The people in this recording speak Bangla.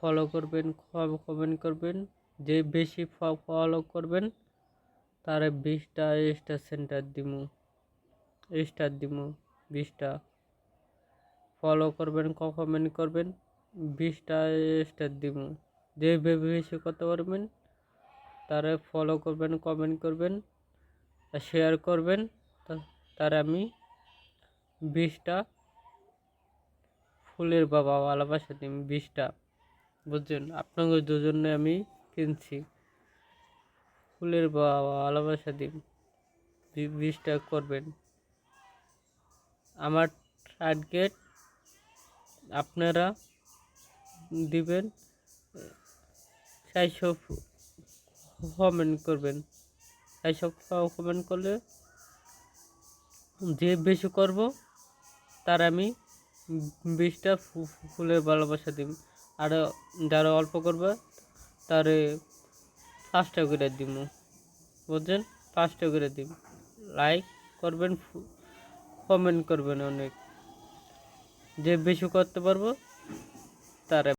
ফলো করবেন, কমেন্ট করবেন। যে বেশি ফলো করবেন তারে 20টা স্টার দিমু 20টা। ফলো করবেন, কমেন্ট করবেন, 20টা স্টার দিমু। যে বেশি করতে পারবেন তারে ফলো করবেন, কমেন্ট করবেন, শেয়ার করবেন, তারে আমি 20টা ফুলের বাবা ভালোবাসা দিন 20টা। বুঝছেন? আপনাদের দুজনে আমি কিনছি। ফুলের বাবা ভালোবাসা দিন 20টা করবেন। আমার টার্গেট আপনারা দিবেন 400 কমেন্ট করবেন। 400 কমেন্ট করলে যে বেশি করব তার আমি 20টা ফুলের ভালোবাসা দিব। আর যারা অল্প করবে তারে 5টা করে দিব। বুঝছেন? 5টা করে দিব। লাইক করবেন, কমেন্ট করবেন অনেক। যে বেশি করতে পারবো তারা